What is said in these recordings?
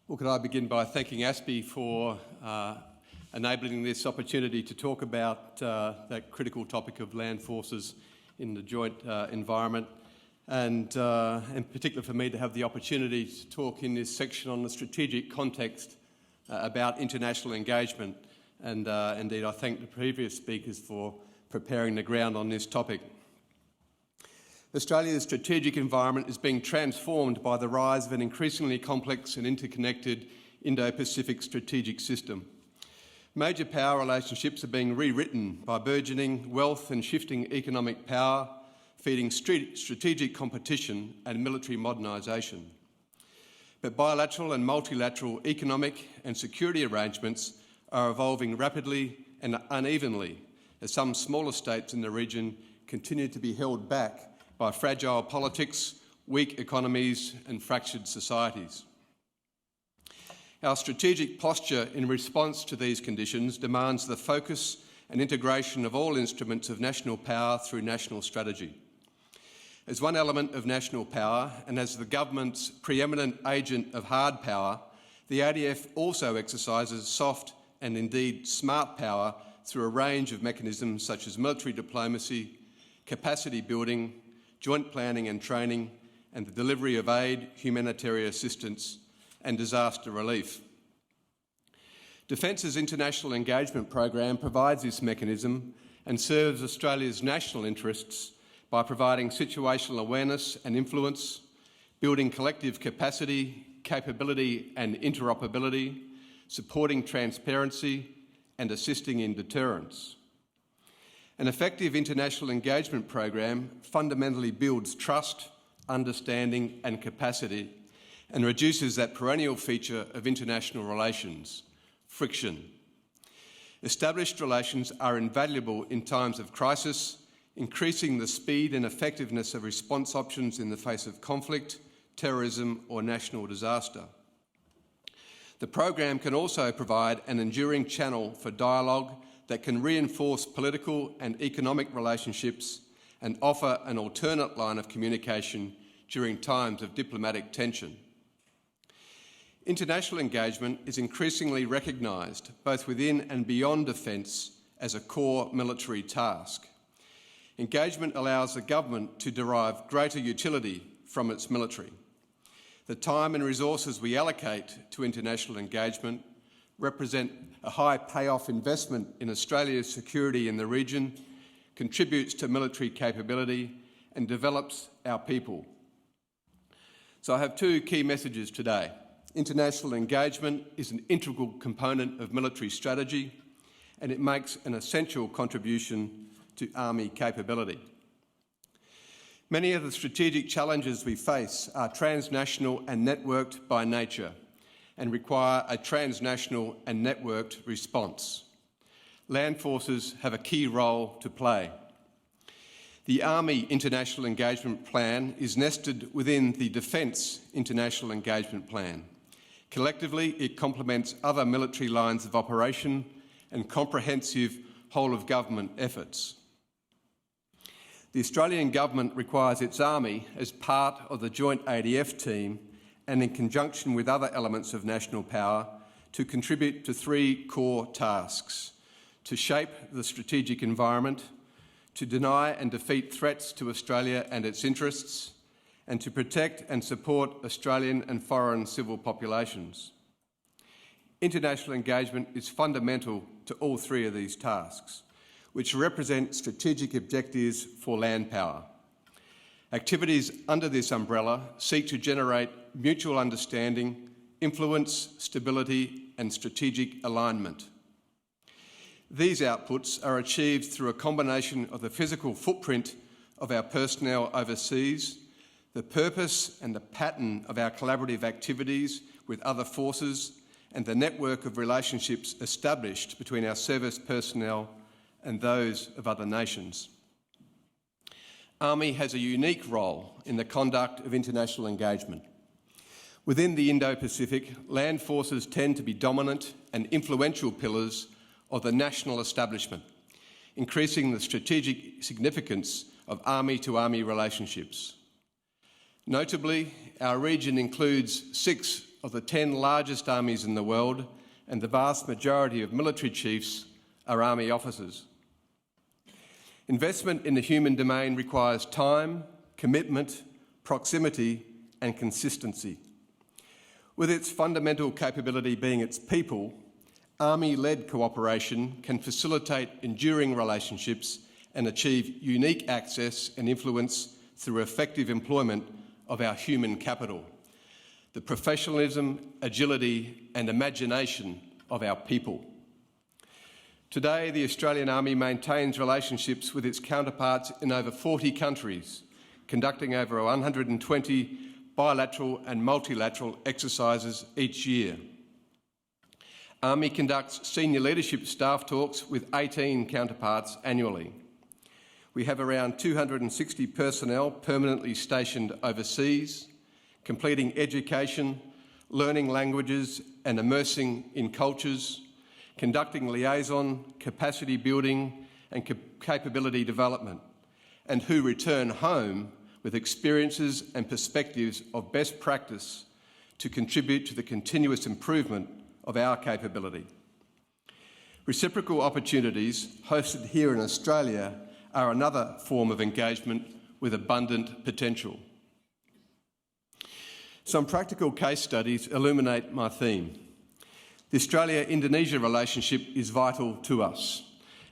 Well, could I begin by thanking ASPI for enabling this opportunity to talk about that critical topic of land forces in the joint environment, and in particular for me to have the opportunity to talk in this section on the strategic context about international engagement. And indeed, I thank the previous speakers for preparing the ground on this topic. Australia's strategic environment is being transformed by the rise of an increasingly complex and interconnected Indo-Pacific strategic system. Major power relationships are being rewritten by burgeoning wealth and shifting economic power, feeding strategic competition and military modernisation. But bilateral and multilateral economic and security arrangements are evolving rapidly and unevenly as some smaller states in the region continue to be held back by fragile politics, weak economies and fractured societies. Our strategic posture in response to these conditions demands the focus and integration of all instruments of national power through national strategy. As one element of national power and as the government's preeminent agent of hard power, the ADF also exercises soft and indeed smart power through a range of mechanisms such as military diplomacy, capacity building, joint planning and training, and the delivery of aid, humanitarian assistance and disaster relief. Defence's international engagement program provides this mechanism and serves Australia's national interests by providing situational awareness and influence, building collective capacity, capability and interoperability, supporting transparency and assisting in deterrence. An effective international engagement program fundamentally builds trust, understanding and capacity and reduces that perennial feature of international relations, friction. Established relations are invaluable in times of crisis, increasing the speed and effectiveness of response options in the face of conflict, terrorism or national disaster. The program can also provide an enduring channel for dialogue that can reinforce political and economic relationships and offer an alternate line of communication during times of diplomatic tension. International engagement is increasingly recognised, both within and beyond defence, as a core military task. Engagement allows the government to derive greater utility from its military. The time and resources we allocate to international engagement represent a high payoff investment in Australia's security in the region, contributes to military capability and develops our people. So I have two key messages today. International engagement is an integral component of military strategy and it makes an essential contribution to Army capability. Many of the strategic challenges we face are transnational and networked by nature and require a transnational and networked response. Land forces have a key role to play. The Army International Engagement Plan is nested within the Defence International Engagement Plan. Collectively, it complements other military lines of operation and comprehensive whole-of-government efforts. The Australian Government requires its Army, as part of the joint ADF team and in conjunction with other elements of national power, to contribute to three core tasks: to shape the strategic environment, to deny and defeat threats to Australia and its interests, and to protect and support Australian and foreign civil populations. International engagement is fundamental to all three of these tasks, which represent strategic objectives for land power. Activities under this umbrella seek to generate mutual understanding, influence, stability and strategic alignment. These outputs are achieved through a combination of the physical footprint of our personnel overseas, the purpose and the pattern of our collaborative activities with other forces, and the network of relationships established between our service personnel and those of other nations. Army has a unique role in the conduct of international engagement. Within the Indo-Pacific, land forces tend to be dominant and influential pillars of the national establishment, increasing the strategic significance of army-to-army relationships. Notably, our region includes 6 of the 10 largest armies in the world, and the vast majority of military chiefs are army officers. Investment in the human domain requires time, commitment, proximity, and consistency. With its fundamental capability being its people, army-led cooperation can facilitate enduring relationships and achieve unique access and influence through effective employment of our human capital, the professionalism, agility, and imagination of our people. Today, the Australian Army maintains relationships with its counterparts in over 40 countries, conducting over 120 bilateral and multilateral exercises each year. Army conducts senior leadership staff talks with 18 counterparts annually. We have around 260 personnel permanently stationed overseas, completing education, learning languages and immersing in cultures, conducting liaison, capacity building and capability development, and who return home with experiences and perspectives of best practice to contribute to the continuous improvement of our capability. Reciprocal opportunities hosted here in Australia are another form of engagement with abundant potential. Some practical case studies illuminate my theme. The Australia-Indonesia relationship is vital to us,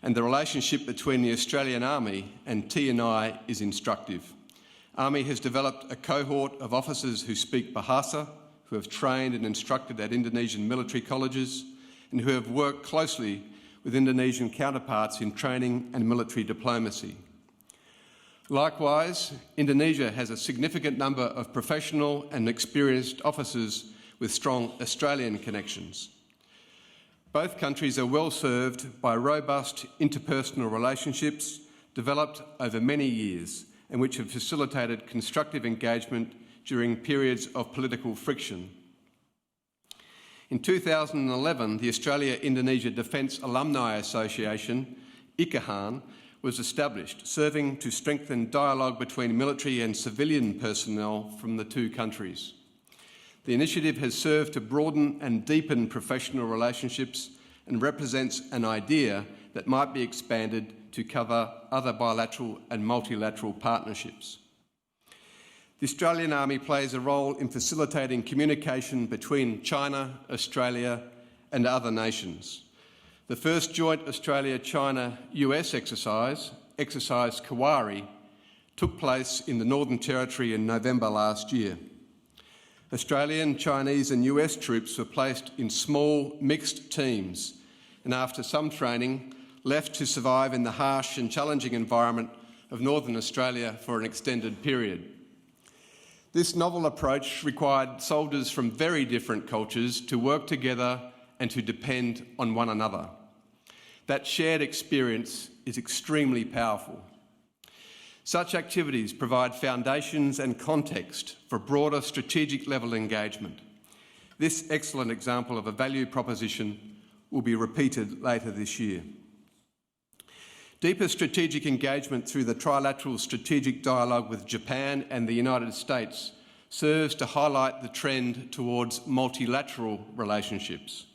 and the relationship between the Australian Army and TNI is instructive. Army has developed a cohort of officers who speak Bahasa, who have trained and instructed at Indonesian military colleges, and who have worked closely with Indonesian counterparts in training and military diplomacy. Likewise, Indonesia has a significant number of professional and experienced officers with strong Australian connections. Both countries are well served by robust interpersonal relationships developed over many years and which have facilitated constructive engagement during periods of political friction. In 2011, the Australia-Indonesia Defence Alumni Association, IKAHAN, was established, serving to strengthen dialogue between military and civilian personnel from the two countries. The initiative has served to broaden and deepen professional relationships and represents an idea that might be expanded to cover other bilateral and multilateral partnerships. The Australian Army plays a role in facilitating communication between China, Australia and other nations. The first joint Australia-China-US exercise, Exercise Kawari, took place in the Northern Territory in November last year. Australian, Chinese and US troops were placed in small, mixed teams and after some training, left to survive in the harsh and challenging environment of Northern Australia for an extended period. This novel approach required soldiers from very different cultures to work together and to depend on one another. That shared experience is extremely powerful. Such activities provide foundations and context for broader strategic level engagement. This excellent example of a value proposition will be repeated later this year. Deeper strategic engagement through the trilateral strategic dialogue with Japan and the United States serves to highlight the trend towards multilateral relationships.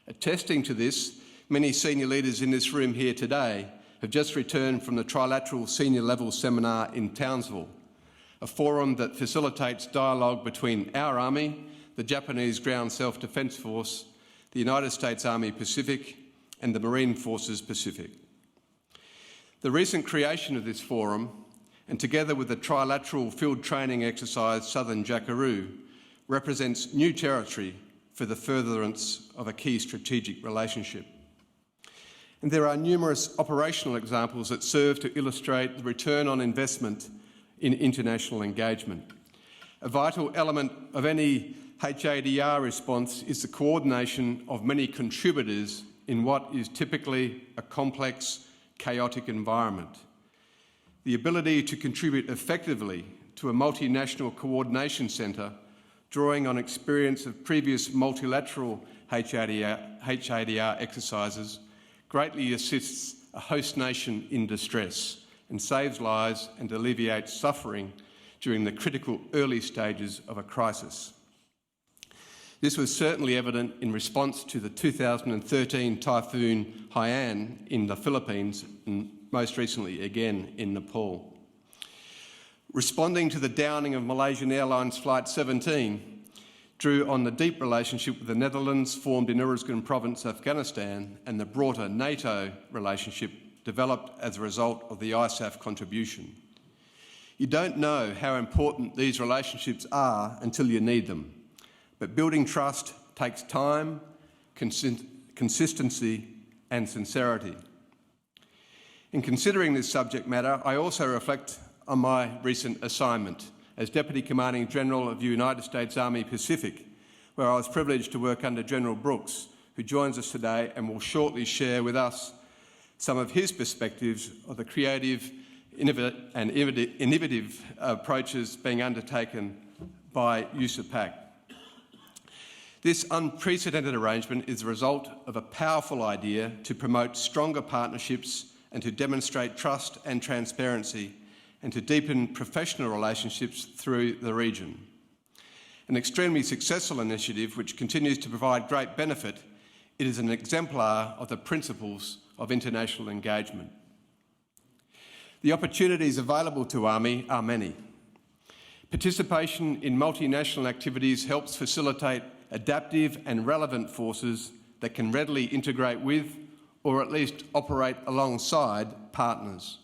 Attesting to this, many senior leaders in this room here today have just returned from the Trilateral Senior Level Seminar in Townsville, a forum that facilitates dialogue between our Army, the Japanese Ground Self-Defence Force, the United States Army Pacific and the Marine Forces Pacific. The recent creation of this forum, and together with the trilateral field training exercise Southern Jackaroo, represents new territory for the furtherance of a key strategic relationship. And there are numerous operational examples that serve to illustrate the return on investment in international engagement. A vital element of any HADR response is the coordination of many contributors in what is typically a complex, chaotic environment. The ability to contribute effectively to a multinational coordination centre, drawing on experience of previous multilateral HADR exercises, greatly assists a host nation in distress and saves lives and alleviates suffering during the critical early stages of a crisis. This was certainly evident in response to the 2013 Typhoon Haiyan in the Philippines and most recently again in Nepal. Responding to the downing of Malaysian Airlines Flight 17 drew on the deep relationship with the Netherlands formed in Uruzgan Province, Afghanistan, and the broader NATO relationship developed as a result of the ISAF contribution. You don't know how important these relationships are until you need them. But building trust takes time, consistency and sincerity. In considering this subject matter, I also reflect on my recent assignment as Deputy Commanding General of the United States Army Pacific, where I was privileged to work under General Brooks, who joins us today and will shortly share with us some of his perspectives of the creative and innovative approaches being undertaken by USAPAC. This unprecedented arrangement is the result of a powerful idea to promote stronger partnerships and to demonstrate trust and transparency and to deepen professional relationships through the region. An extremely successful initiative which continues to provide great benefit, it is an exemplar of the principles of international engagement. The opportunities available to Army are many. Participation in multinational activities helps facilitate adaptive and relevant forces that can readily integrate with, or at least operate alongside, partners.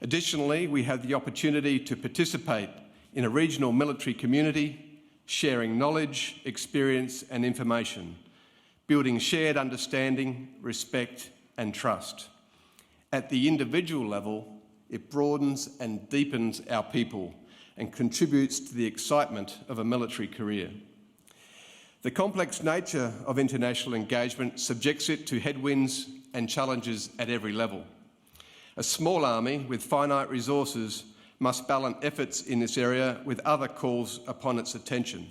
Additionally, we have the opportunity to participate in a regional military community, sharing knowledge, experience and information, building shared understanding, respect and trust. At the individual level, it broadens and deepens our people and contributes to the excitement of a military career. The complex nature of international engagement subjects it to headwinds and challenges at every level. A small army with finite resources must balance efforts in this area with other calls upon its attention.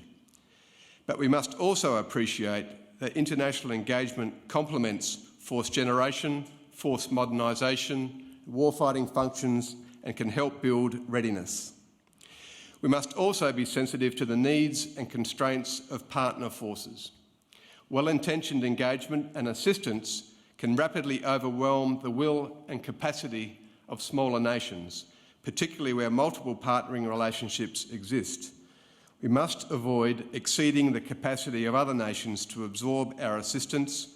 But we must also appreciate that international engagement complements force generation, force modernisation, warfighting functions, and can help build readiness. We must also be sensitive to the needs and constraints of partner forces. Well-intentioned engagement and assistance can rapidly overwhelm the will and capacity of smaller nations, particularly where multiple partnering relationships exist. We must avoid exceeding the capacity of other nations to absorb our assistance,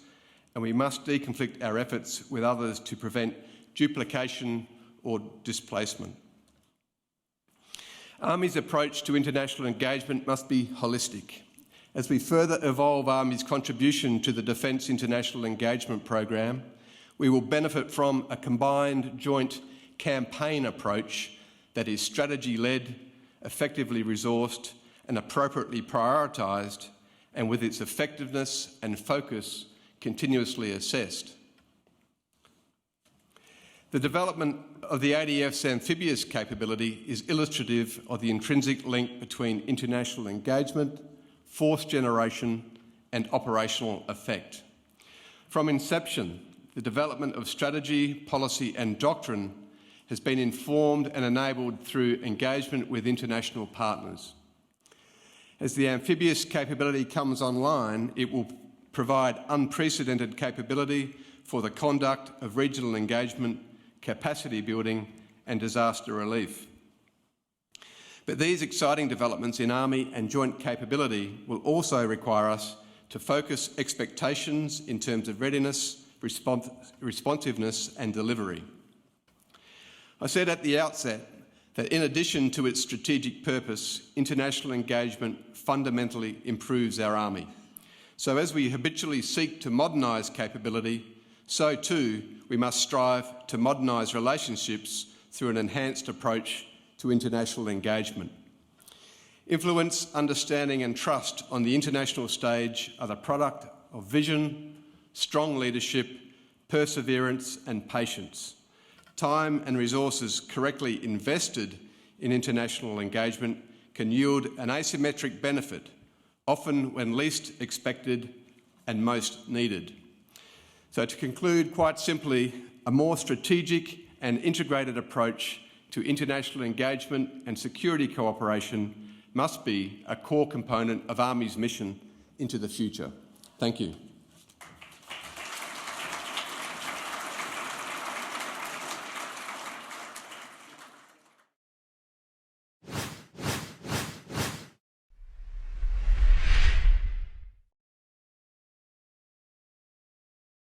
and we must deconflict our efforts with others to prevent duplication or displacement. Army's approach to international engagement must be holistic. As we further evolve Army's contribution to the Defence International Engagement Program, we will benefit from a combined joint campaign approach that is strategy-led, effectively resourced and appropriately prioritised, and with its effectiveness and focus continuously assessed. The development of the ADF's amphibious capability is illustrative of the intrinsic link between international engagement, force generation and operational effect. From inception, the development of strategy, policy and doctrine has been informed and enabled through engagement with international partners. As the amphibious capability comes online, it will provide unprecedented capability for the conduct of regional engagement, capacity building and disaster relief. But these exciting developments in Army and joint capability will also require us to focus expectations in terms of readiness, responsiveness and delivery. I said at the outset that in addition to its strategic purpose, international engagement fundamentally improves our Army. So as we habitually seek to modernise capability, so too we must strive to modernise relationships through an enhanced approach to international engagement. Influence, understanding and trust on the international stage are the product of vision, strong leadership, perseverance and patience. Time and resources correctly invested in international engagement can yield an asymmetric benefit, often when least expected and most needed. So to conclude, quite simply, a more strategic and integrated approach to international engagement and security cooperation must be a core component of Army's mission into the future. Thank you.